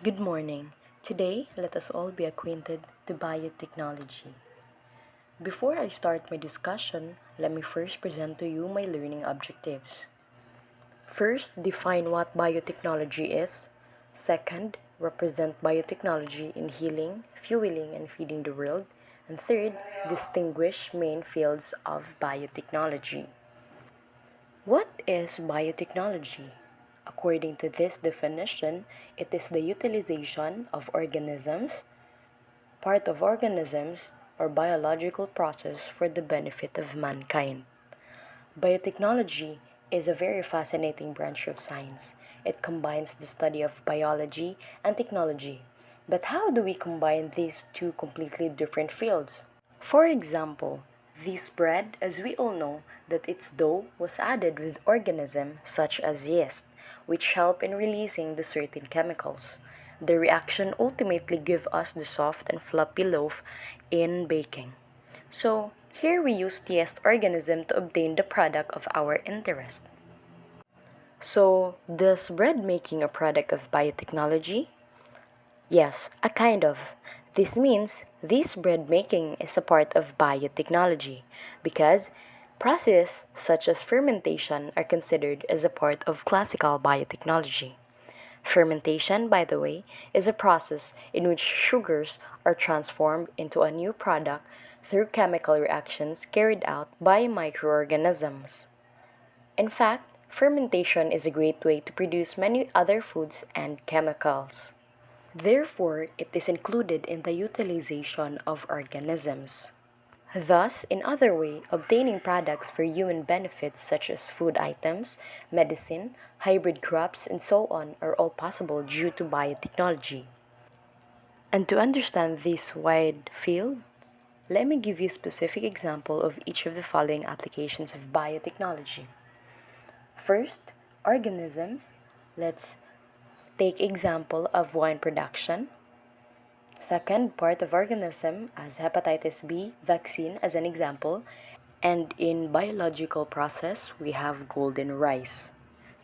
Good morning. Today, let us all be acquainted to biotechnology. Before I start my discussion, let me first present to you my learning objectives. First, define what biotechnology is. Second, represent biotechnology in healing, fueling, and feeding the world. And third, distinguish main fields of biotechnology. What is biotechnology? According to this definition, it is the utilization of organisms, part of organisms, or biological process for the benefit of mankind. Biotechnology is a very fascinating branch of science. It combines the study of biology and technology. But how do we combine these two completely different fields? For example, this bread, as we all know, that its dough was added with organisms such as yeast, which help in releasing the certain chemicals. The reaction ultimately give us the soft and fluffy loaf in baking. So, here we use yeast organism to obtain the product of our interest. So, does bread making a product of biotechnology? Yes, a kind of. This means this bread making is a part of biotechnology because processes such as fermentation are considered as a part of classical biotechnology. Fermentation, by the way, is a process in which sugars are transformed into a new product through chemical reactions carried out by microorganisms. In fact, fermentation is a great way to produce many other foods and chemicals. Therefore, it is included in the utilization of organisms. Thus, in other way, obtaining products for human benefits such as food items, medicine, hybrid crops, and so on are all possible due to biotechnology. And to understand this wide field, let me give you a specific example of each of the following applications of biotechnology. First, organisms. Let's take example of wine production. Second, part of organism as hepatitis B vaccine as an example. And in biological process, we have golden rice.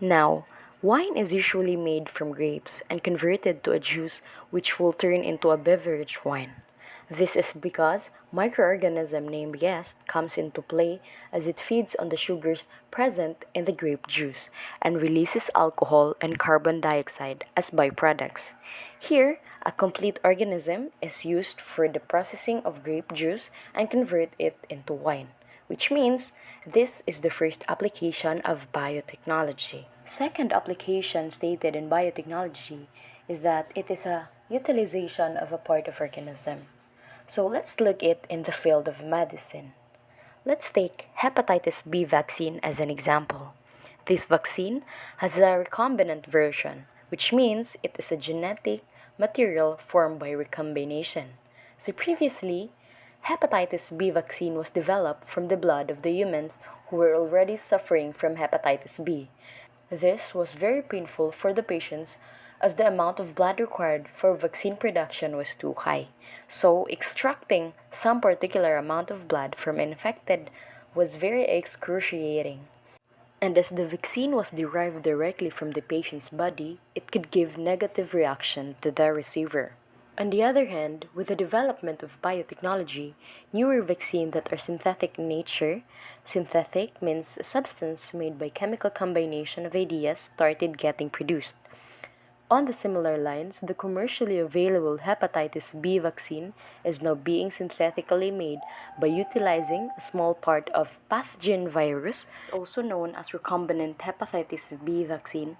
Now, wine is usually made from grapes and converted to a juice which will turn into a beverage wine. This is because microorganism named yeast comes into play as it feeds on the sugars present in the grape juice and releases alcohol and carbon dioxide as byproducts. Here, a complete organism is used for the processing of grape juice and convert it into wine, which means this is the first application of biotechnology. Second application stated in biotechnology is that it is a utilization of a part of organism. So let's look it in the field of medicine. Let's take hepatitis B vaccine as an example. This vaccine has a recombinant version, which means it is a genetic material formed by recombination. So previously, hepatitis B vaccine was developed from the blood of the humans who were already suffering from hepatitis B. This was very painful for the patients as the amount of blood required for vaccine production was too high. So, extracting some particular amount of blood from infected was very excruciating. And as the vaccine was derived directly from the patient's body, it could give negative reaction to the receiver. On the other hand, with the development of biotechnology, newer vaccines that are synthetic in nature, synthetic means a substance made by chemical combination of ideas started getting produced. On the similar lines, the commercially available hepatitis B vaccine is now being synthetically made by utilizing a small part of pathogen virus, also known as recombinant hepatitis B vaccine,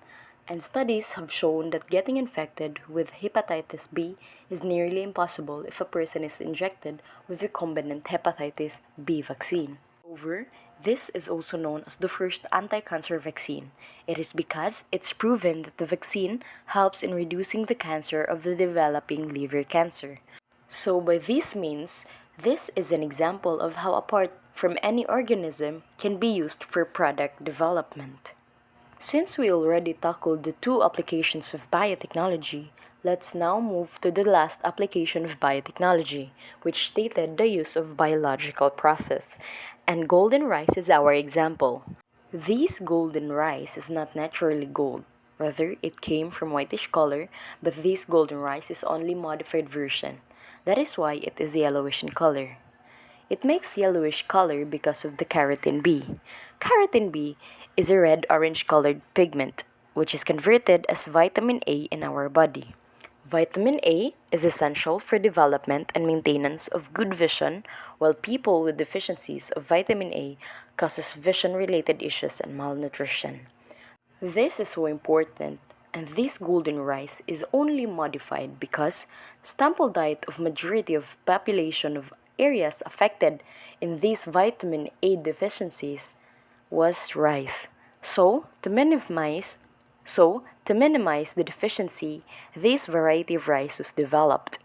and studies have shown that getting infected with hepatitis B is nearly impossible if a person is injected with recombinant hepatitis B vaccine. Moreover, this is also known as the first anti-cancer vaccine. It is because it's proven that the vaccine helps in reducing the cancer of the developing liver cancer. So by this means, this is an example of how a part from any organism can be used for product development. Since we already tackled the two applications of biotechnology, let's now move to the last application of biotechnology, which stated the use of biological process. And golden rice is our example. This golden rice is not naturally gold. whether it came from whitish color, but this golden rice is only modified version. That is why it is yellowish in color. It makes yellowish color because of the keratin B. Keratin B is a red-orange colored pigment, which is converted as vitamin A in our body. Vitamin A is essential for development and maintenance of good vision, while people with deficiencies of vitamin A causes vision-related issues and malnutrition. This is so important, and this golden rice is only modified because staple diet of majority of population of areas affected in these vitamin A deficiencies was rice. So to minimize the deficiency, this variety of rice was developed.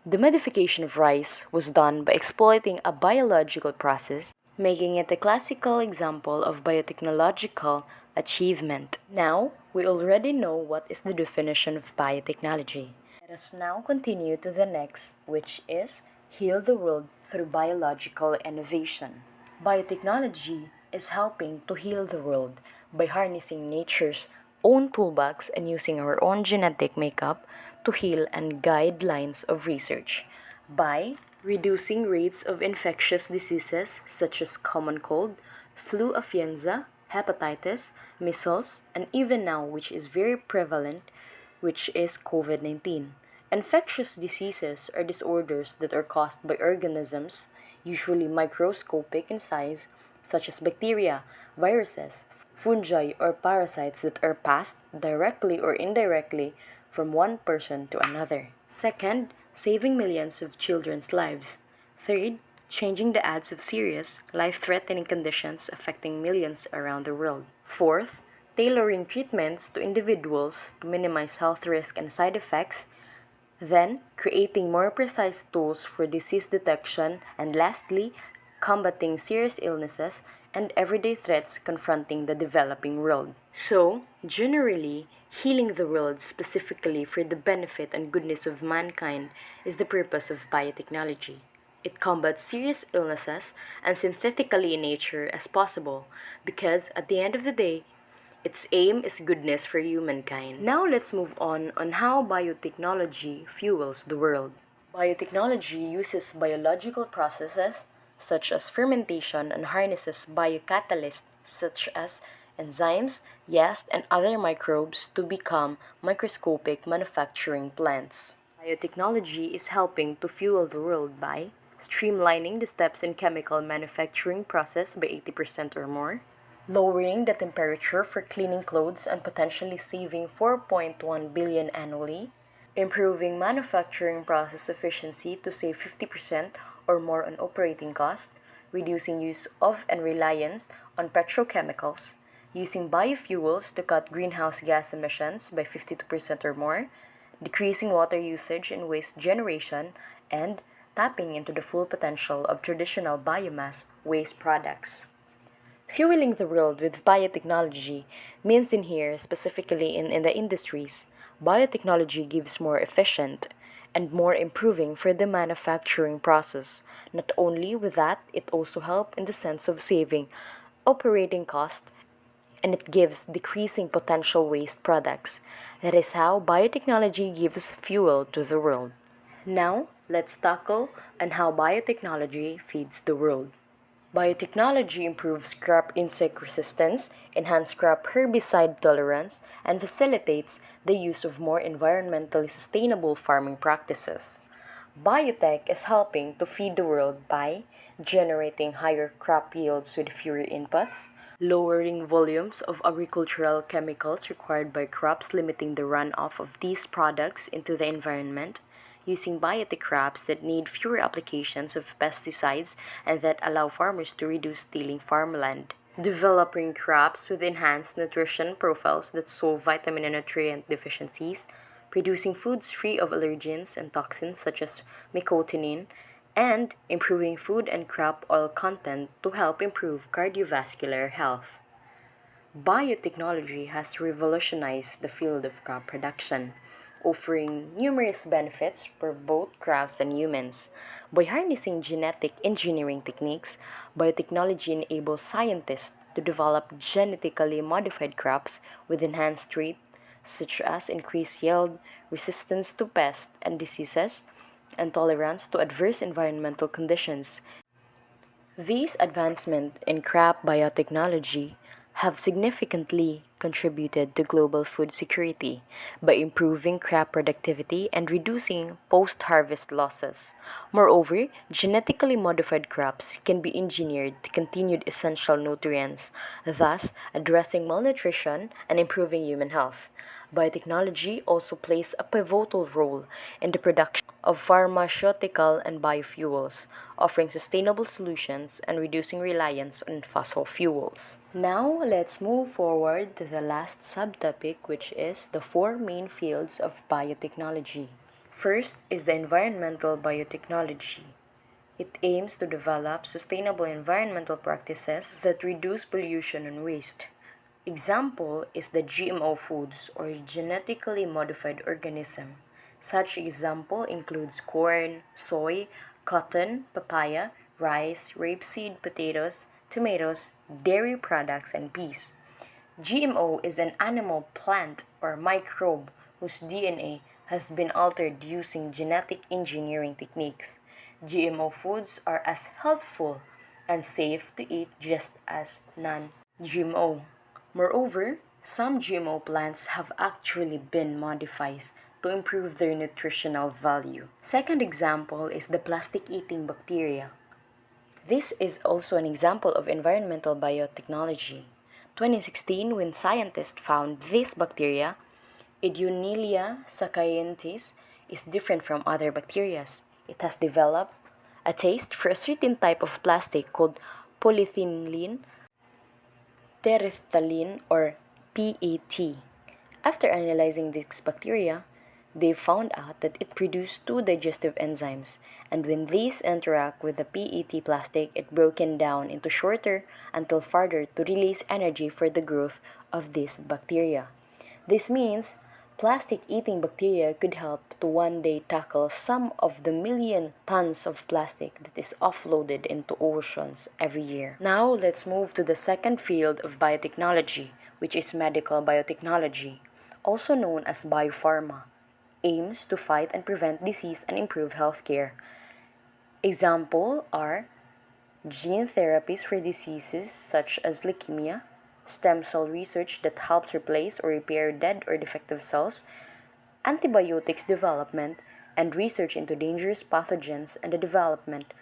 The modification of rice was done by exploiting a biological process, making it a classical example of biotechnological achievement. Now, we already know what is the definition of biotechnology. Let us now continue to the next, which is heal the world through biological innovation. Biotechnology is helping to heal the world by harnessing nature's own toolbox and using our own genetic makeup to heal and guide lines of research by reducing rates of infectious diseases such as common cold, flu influenza, hepatitis, measles, and even now, which is very prevalent, which is COVID-19. Infectious diseases are disorders that are caused by organisms, usually microscopic in size, such as bacteria, viruses, fungi, or parasites that are passed directly or indirectly from one person to another. Second, saving millions of children's lives. Third, changing the odds of serious, life-threatening conditions affecting millions around the world. Fourth, tailoring treatments to individuals to minimize health risk and side effects. Then, creating more precise tools for disease detection. And lastly, combating serious illnesses and everyday threats confronting the developing world. So, generally, healing the world specifically for the benefit and goodness of mankind is the purpose of biotechnology. It combats serious illnesses and synthetically in nature as possible because at the end of the day, its aim is goodness for humankind. Now let's move on how biotechnology fuels the world. Biotechnology uses biological processes such as fermentation and harnesses biocatalysts such as enzymes, yeast, and other microbes to become microscopic manufacturing plants. Biotechnology is helping to fuel the world by streamlining the steps in chemical manufacturing process by 80% or more, lowering the temperature for cleaning clothes and potentially saving 4.1 billion annually, improving manufacturing process efficiency to save 50% or more on operating cost, reducing use of and reliance on petrochemicals, using biofuels to cut greenhouse gas emissions by 52% or more, decreasing water usage and waste generation, and tapping into the full potential of traditional biomass waste products. Fueling the world with biotechnology means in here, specifically in the industries, biotechnology gives more efficient and more improving for the manufacturing process. Not only with that, it also helps in the sense of saving operating cost and it gives decreasing potential waste products. That is how biotechnology gives fuel to the world. Now, let's tackle on how biotechnology feeds the world. Biotechnology improves crop insect resistance, enhances crop herbicide tolerance, and facilitates the use of more environmentally sustainable farming practices. Biotech is helping to feed the world by generating higher crop yields with fewer inputs, lowering volumes of agricultural chemicals required by crops, limiting the runoff of these products into the environment, using biotech crops that need fewer applications of pesticides and that allow farmers to reduce tilling farmland, developing crops with enhanced nutrition profiles that solve vitamin and nutrient deficiencies, producing foods free of allergens and toxins such as mycotonin, and improving food and crop oil content to help improve cardiovascular health. Biotechnology has revolutionized the field of crop production, offering numerous benefits for both crops and humans. By harnessing genetic engineering techniques, biotechnology enables scientists to develop genetically modified crops with enhanced traits such as increased yield, resistance to pests and diseases, and tolerance to adverse environmental conditions. These advancements in crop biotechnology have significantly contributed to global food security by improving crop productivity and reducing post harvest losses. Moreover, genetically modified crops can be engineered to continue essential nutrients, thus addressing malnutrition and improving human health. Biotechnology also plays a pivotal role in the production of pharmaceutical and biofuels, offering sustainable solutions and reducing reliance on fossil fuels. Now, let's move forward to the last subtopic, which is the four main fields of biotechnology. First is the environmental biotechnology. It aims to develop sustainable environmental practices that reduce pollution and waste. Example is the GMO foods or genetically modified organism. Such example includes corn, soy, cotton, papaya, rice, rapeseed, potatoes, tomatoes, dairy products, and peas. GMO is an animal, plant, or microbe whose DNA has been altered using genetic engineering techniques. GMO foods are as healthful and safe to eat just as non-GMO. Moreover, some GMO plants have actually been modified to improve their nutritional value. Second example is the plastic-eating bacteria. This is also an example of environmental biotechnology. 2016, when scientists found this bacteria, Idionelia sacchariensis, is different from other bacteria. It has developed a taste for a certain type of plastic called polyethylene terephthalate or PET. After analyzing this bacteria, they found out that it produced two digestive enzymes, and when these interact with the PET plastic, it broken down into shorter until further to release energy for the growth of this bacteria. This means plastic-eating bacteria could help to one day tackle some of the million tons of plastic that is offloaded into oceans every year. Now let's move to the second field of biotechnology, which is medical biotechnology, also known as biopharma, aims to fight and prevent disease and improve healthcare. Examples are gene therapies for diseases such as leukemia, stem cell research that helps replace or repair dead or defective cells, antibiotics development, and research into dangerous pathogens and the development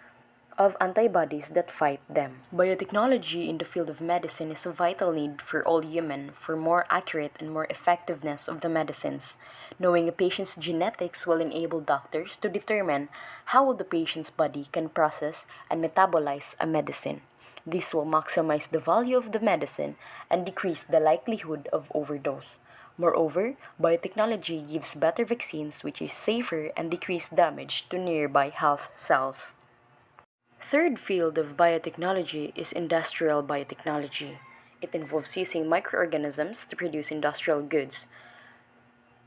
of antibodies that fight them. Biotechnology in the field of medicine is a vital need for all humans for more accurate and more effectiveness of the medicines. Knowing a patient's genetics will enable doctors to determine how the patient's body can process and metabolize a medicine. This will maximize the value of the medicine and decrease the likelihood of overdose. Moreover, biotechnology gives better vaccines which is safer and decrease damage to nearby health cells. Third field of biotechnology is industrial biotechnology. It involves using microorganisms to produce industrial goods.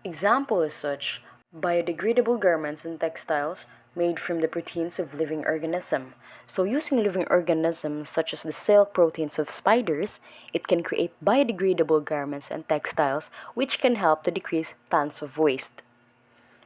Example is such biodegradable garments and textiles made from the proteins of living organisms. So using living organisms such as the silk proteins of spiders, it can create biodegradable garments and textiles which can help to decrease tons of waste.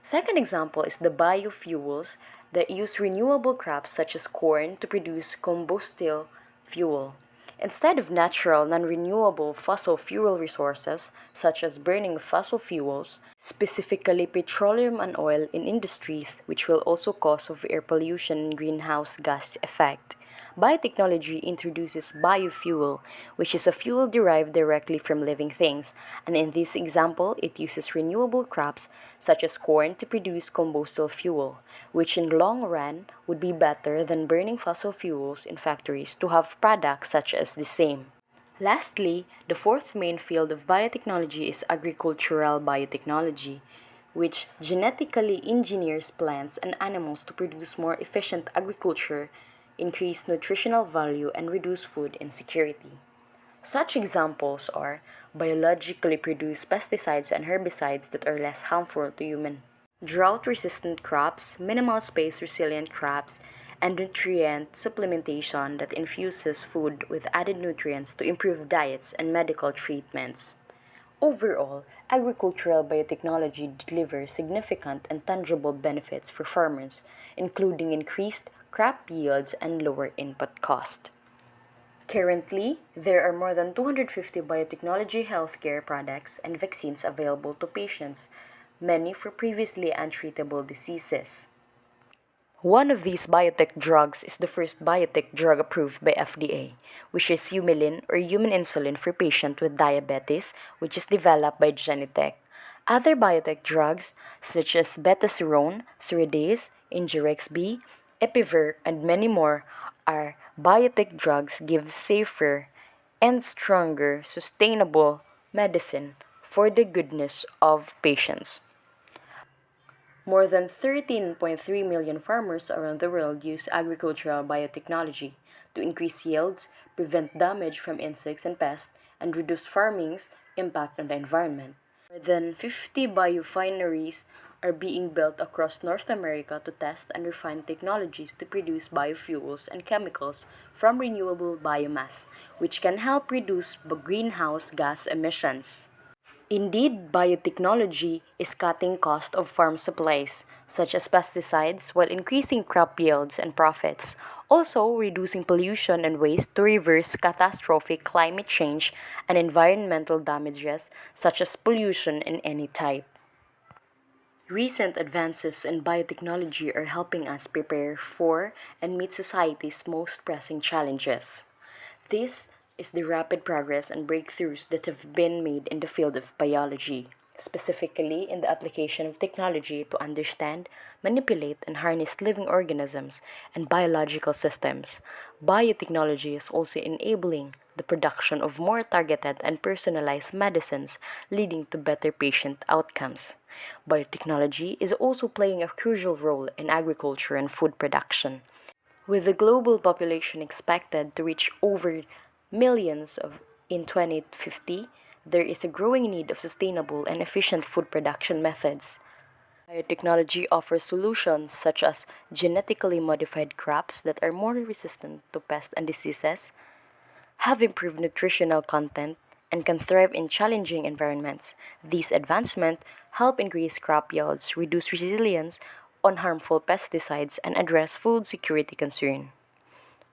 Second example is the biofuels that use renewable crops such as corn to produce combustible fuel. Instead of natural, non-renewable fossil fuel resources such as burning of fossil fuels, specifically petroleum and oil in industries which will also cause of air pollution and greenhouse gas effect. Biotechnology introduces biofuel, which is a fuel derived directly from living things, and in this example, it uses renewable crops such as corn to produce combustible fuel, which in the long run would be better than burning fossil fuels in factories to have products such as the same. Lastly, the fourth main field of biotechnology is agricultural biotechnology, which genetically engineers plants and animals to produce more efficient agriculture, increase nutritional value, and reduce food insecurity. Such examples are biologically produced pesticides and herbicides that are less harmful to humans, drought resistant crops, minimal space resilient crops, and nutrient supplementation that infuses food with added nutrients to improve diets and medical treatments. Overall, agricultural biotechnology delivers significant and tangible benefits for farmers, including increased crop yields and lower input cost. Currently, there are more than 250 biotechnology healthcare products and vaccines available to patients, many for previously untreatable diseases. One of these biotech drugs is the first biotech drug approved by FDA, which is Humulin or human insulin for patients with diabetes, which is developed by Genentech. Other biotech drugs, such as Betaseron, Ceridase, Injurex B, Epivir, and many more, are biotech drugs give safer and stronger, sustainable medicine for the goodness of patients. More than 13.3 million farmers around the world use agricultural biotechnology to increase yields, prevent damage from insects and pests, and reduce farming's impact on the environment. More than 50 biorefineries are being built across North America to test and refine technologies to produce biofuels and chemicals from renewable biomass, which can help reduce greenhouse gas emissions. Indeed, biotechnology is cutting cost of farm supplies, such as pesticides, while increasing crop yields and profits, also reducing pollution and waste to reverse catastrophic climate change and environmental damages such as pollution in any type. Recent advances in biotechnology are helping us prepare for and meet society's most pressing challenges. This is the rapid progress and breakthroughs that have been made in the field of biology, specifically in the application of technology to understand, manipulate, and harness living organisms and biological systems. Biotechnology is also enabling the production of more targeted and personalized medicines, leading to better patient outcomes. Biotechnology is also playing a crucial role in agriculture and food production. With the global population expected to reach over millions of in 2050, there is a growing need of sustainable and efficient food production methods. Biotechnology offers solutions such as genetically modified crops that are more resistant to pests and diseases, have improved nutritional content, and can thrive in challenging environments. These advancements help increase crop yields, reduce resilience on harmful pesticides, and address food security concerns.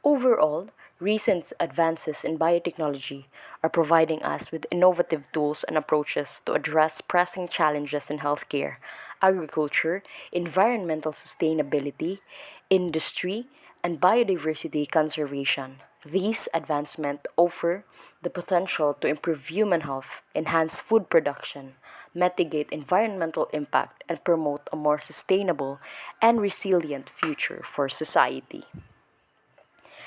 Overall, recent advances in biotechnology are providing us with innovative tools and approaches to address pressing challenges in healthcare, agriculture, environmental sustainability, industry, and biodiversity conservation. These advancements offer the potential to improve human health, enhance food production, mitigate environmental impact, and promote a more sustainable and resilient future for society.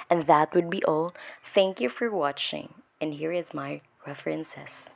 And that would be all. Thank you for watching. And here is my references.